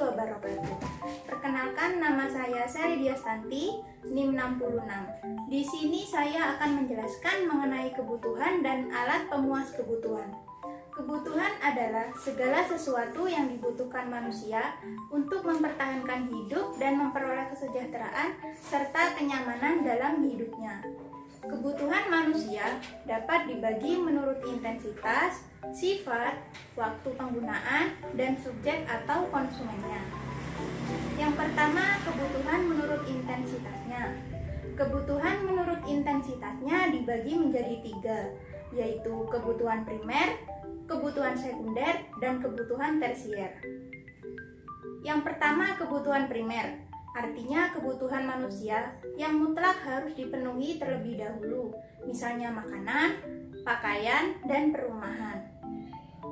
wabarakatuh. Perkenalkan, nama saya Sari Diastanti, NIM 66. Di sini saya akan menjelaskan mengenai kebutuhan dan alat pemuas kebutuhan. Kebutuhan adalah segala sesuatu yang dibutuhkan manusia untuk mempertahankan hidup dan memperoleh kesejahteraan serta kenyamanan dalam hidupnya. Kebutuhan manusia dapat dibagi menurut intensitas, sifat, waktu penggunaan, dan subjek atau konsumennya. Yang pertama, kebutuhan menurut intensitasnya. Kebutuhan menurut intensitasnya dibagi menjadi 3, yaitu kebutuhan primer, kebutuhan sekunder, dan kebutuhan tersier. Yang pertama, kebutuhan primer. Artinya kebutuhan manusia yang mutlak harus dipenuhi terlebih dahulu, misalnya makanan, pakaian, dan perumahan.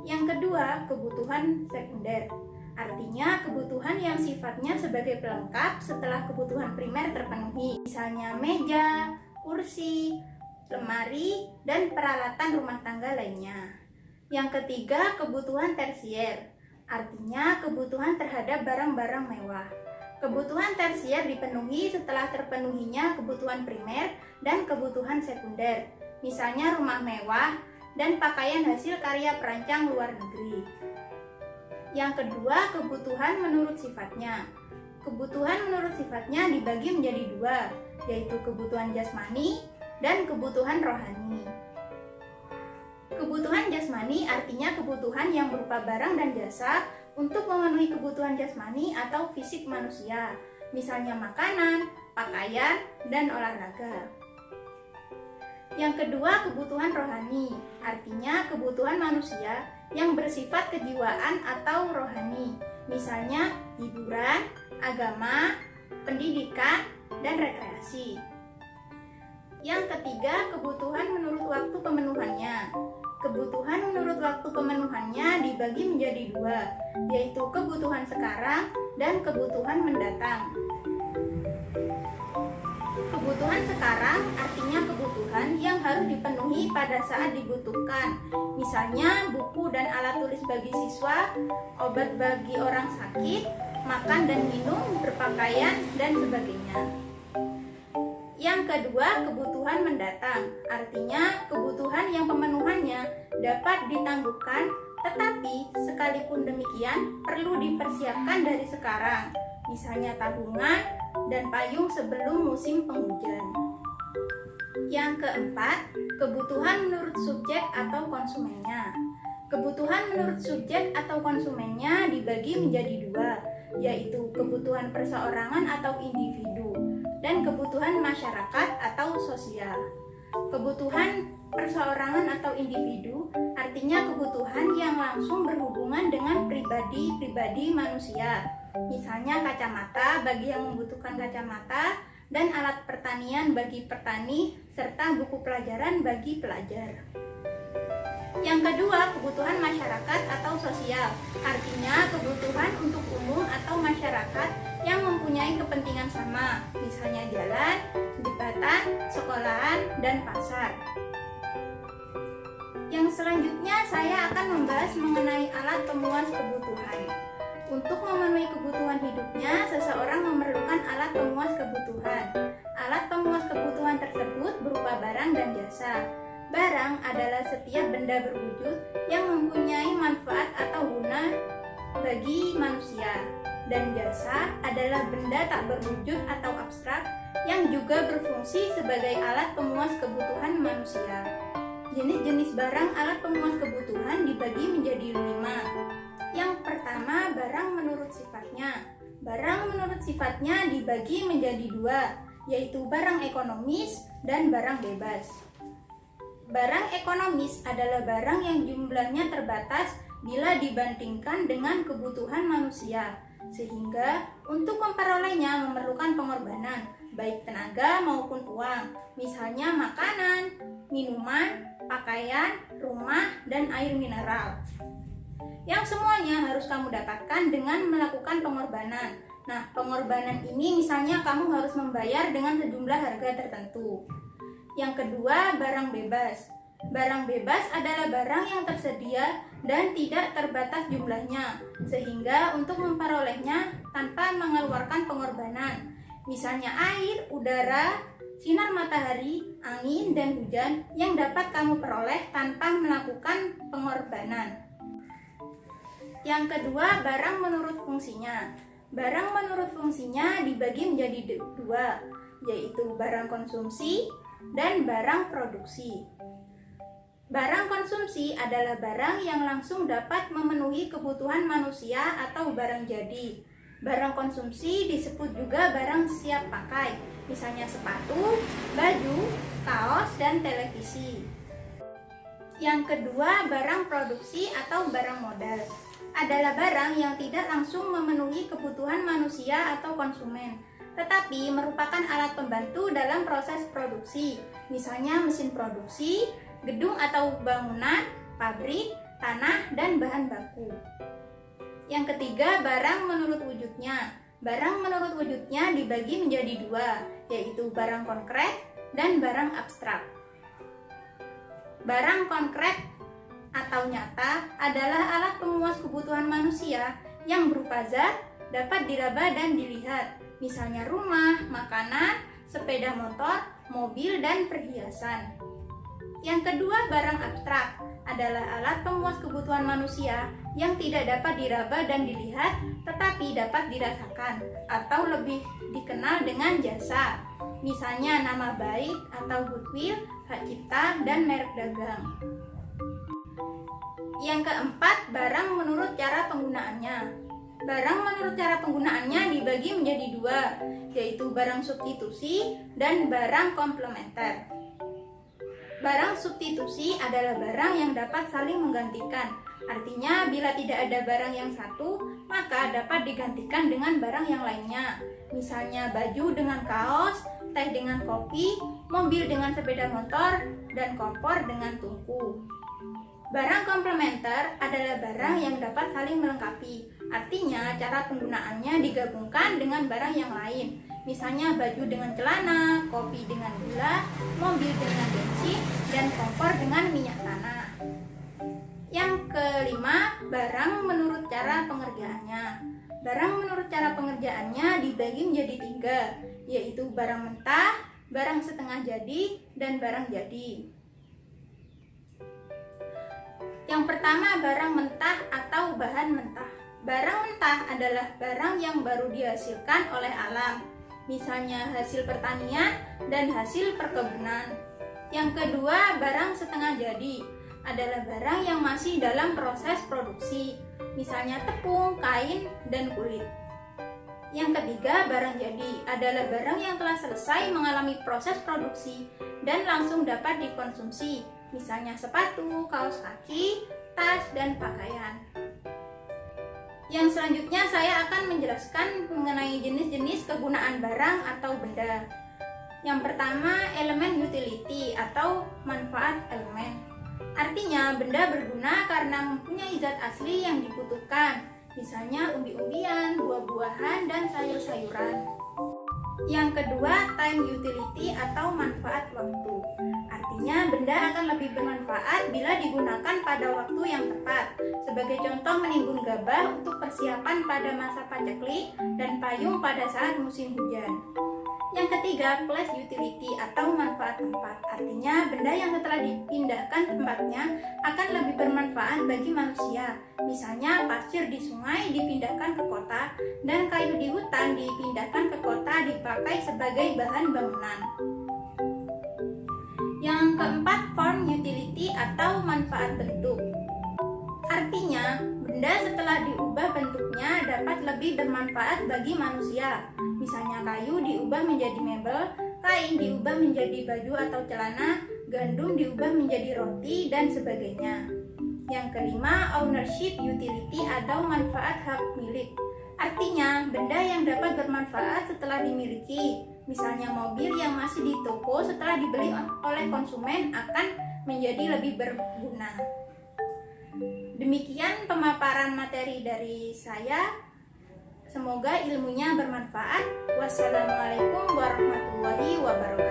Yang kedua, kebutuhan sekunder. Artinya kebutuhan yang sifatnya sebagai pelengkap setelah kebutuhan primer terpenuhi, misalnya meja, kursi, lemari, dan peralatan rumah tangga lainnya. Yang ketiga, kebutuhan tersier. Artinya kebutuhan terhadap barang-barang mewah. Kebutuhan tersier dipenuhi setelah terpenuhinya kebutuhan primer dan kebutuhan sekunder, misalnya rumah mewah dan pakaian hasil karya perancang luar negeri. Yang kedua, kebutuhan menurut sifatnya. Kebutuhan menurut sifatnya dibagi menjadi 2, yaitu kebutuhan jasmani dan kebutuhan rohani. Kebutuhan jasmani artinya kebutuhan yang berupa barang dan jasa untuk memenuhi kebutuhan jasmani atau fisik manusia, misalnya makanan, pakaian, dan olahraga. Yang kedua, kebutuhan rohani, artinya kebutuhan manusia yang bersifat kejiwaan atau rohani, misalnya hiburan, agama, pendidikan, dan rekreasi. Yang ketiga, kebutuhan menurut waktu pemenuhannya. Kebutuhan menurut waktu pemenuhannya dibagi menjadi 2, yaitu kebutuhan sekarang dan kebutuhan mendatang. Kebutuhan sekarang artinya kebutuhan yang harus dipenuhi pada saat dibutuhkan, misalnya buku dan alat tulis bagi siswa, obat bagi orang sakit, makan dan minum, berpakaian, dan sebagainya. Yang kedua, kebutuhan mendatang, artinya kebutuhan yang pemenuhannya dapat ditangguhkan, tetapi sekalipun demikian perlu dipersiapkan dari sekarang, misalnya tabungan dan payung sebelum musim penghujan. Yang keempat, kebutuhan menurut subjek atau konsumennya. Kebutuhan menurut subjek atau konsumennya dibagi menjadi 2, yaitu kebutuhan perseorangan atau individu dan kebutuhan masyarakat atau sosial. Kebutuhan perseorangan atau individu artinya kebutuhan yang langsung berhubungan dengan pribadi-pribadi manusia, misalnya kacamata bagi yang membutuhkan kacamata dan alat pertanian bagi petani serta buku pelajaran bagi pelajar. Yang kedua, kebutuhan masyarakat atau sosial, artinya kebutuhan untuk umum atau masyarakat yang mempunyai kepentingan sama, misalnya jalan, jembatan, sekolahan, dan pasar. Yang selanjutnya saya akan membahas mengenai alat pemuas kebutuhan. Untuk memenuhi kebutuhan hidupnya, seseorang memerlukan alat pemuas kebutuhan. Alat pemuas kebutuhan tersebut berupa barang dan jasa. Barang adalah setiap benda berwujud yang mempunyai manfaat atau guna bagi manusia, dan jasa adalah benda tak berwujud atau abstrak yang juga berfungsi sebagai alat pemuas kebutuhan manusia. Jenis-jenis barang alat pemuas kebutuhan dibagi menjadi 5. Yang pertama, barang menurut sifatnya. Barang menurut sifatnya dibagi menjadi 2, yaitu barang ekonomis dan barang bebas. Barang ekonomis adalah barang yang jumlahnya terbatas bila dibandingkan dengan kebutuhan manusia, sehingga untuk memperolehnya memerlukan pengorbanan, baik tenaga maupun uang, misalnya makanan, minuman, pakaian, rumah, dan air mineral. Yang semuanya harus kamu dapatkan dengan melakukan pengorbanan. Nah, pengorbanan ini misalnya kamu harus membayar dengan sejumlah harga tertentu. Yang kedua, barang bebas. Barang bebas adalah barang yang tersedia dan tidak terbatas jumlahnya, sehingga untuk memperolehnya tanpa mengeluarkan pengorbanan, misalnya air, udara, sinar matahari, angin, dan hujan yang dapat kamu peroleh tanpa melakukan pengorbanan. Yang kedua, barang menurut fungsinya. Barang menurut fungsinya dibagi menjadi dua, yaitu barang konsumsi dan barang produksi. Barang konsumsi adalah barang yang langsung dapat memenuhi kebutuhan manusia atau barang jadi. Barang konsumsi disebut juga barang siap pakai, misalnya sepatu, baju, kaos, dan televisi. Yang kedua, barang produksi atau barang modal adalah barang yang tidak langsung memenuhi kebutuhan manusia atau konsumen, tetapi merupakan alat pembantu dalam proses produksi, misalnya mesin produksi, gedung atau bangunan, pabrik, tanah, dan bahan baku. Yang ketiga, barang menurut wujudnya. Barang menurut wujudnya dibagi menjadi dua, yaitu barang konkret dan barang abstrak. Barang konkret atau nyata adalah alat pemuas kebutuhan manusia yang berupa zat, dapat diraba dan dilihat, misalnya rumah, makanan, sepeda motor, mobil, dan perhiasan. Yang kedua, barang abstrak adalah alat pemuas kebutuhan manusia yang tidak dapat diraba dan dilihat, tetapi dapat dirasakan atau lebih dikenal dengan jasa, misalnya nama baik atau goodwill, hak cipta, dan merek dagang. Yang keempat, barang menurut cara penggunaannya. Barang menurut cara penggunaannya dibagi menjadi dua, yaitu barang substitusi dan barang komplementer. Barang substitusi adalah barang yang dapat saling menggantikan. Artinya, bila tidak ada barang yang satu, maka dapat digantikan dengan barang yang lainnya. Misalnya baju dengan kaos, teh dengan kopi, mobil dengan sepeda motor, dan kompor dengan tungku. Barang komplementer adalah barang yang dapat saling melengkapi. Artinya, cara penggunaannya digabungkan dengan barang yang lain. Misalnya baju dengan celana, kopi dengan gula, mobil dengan bensin, dan kompor dengan minyak tanah. Yang kelima, barang menurut cara pengerjaannya. Barang menurut cara pengerjaannya dibagi menjadi tiga, yaitu barang mentah, barang setengah jadi, dan barang jadi. Yang pertama, barang mentah atau bahan mentah. Barang mentah adalah barang yang baru dihasilkan oleh alam, misalnya hasil pertanian dan hasil perkebunan. Yang kedua, barang setengah jadi adalah barang yang masih dalam proses produksi, misalnya tepung, kain, dan kulit. Yang ketiga, barang jadi adalah barang yang telah selesai mengalami proses produksi dan langsung dapat dikonsumsi, misalnya sepatu, kaos kaki, tas, dan pakaian. Yang selanjutnya saya akan menjelaskan mengenai jenis-jenis kegunaan barang atau benda. Yang pertama, elemen utility atau manfaat elemen. Artinya, benda berguna karena mempunyai zat asli yang dibutuhkan, misalnya umbi-umbian, buah-buahan, dan sayur-sayuran. Yang kedua, time utility atau manfaat waktu. Artinya, benda akan lebih bermanfaat bila digunakan pada waktu yang tepat. Sebagai contoh, menimbun gabah untuk persiapan pada masa paceklik dan payung pada saat musim hujan. Yang ketiga, place utility atau manfaat tempat. Artinya, benda yang setelah dipindahkan tempatnya akan lebih bermanfaat bagi manusia. Misalnya, pasir di sungai dipindahkan ke kota dan kayu di hutan dipindahkan ke kota dipakai sebagai bahan bangunan. Yang keempat, form utility atau manfaat bentuk. Artinya, benda setelah diubah bentuknya dapat lebih bermanfaat bagi manusia. Misalnya kayu diubah menjadi mebel, kain diubah menjadi baju atau celana, gandum diubah menjadi roti, dan sebagainya. Yang kelima, ownership utility atau manfaat hak milik. Artinya, benda yang dapat bermanfaat setelah dimiliki. Misalnya mobil yang masih di toko setelah dibeli oleh konsumen akan menjadi lebih berguna. Demikian pemaparan materi dari saya. Semoga ilmunya bermanfaat. Wassalamualaikum warahmatullahi wabarakatuh.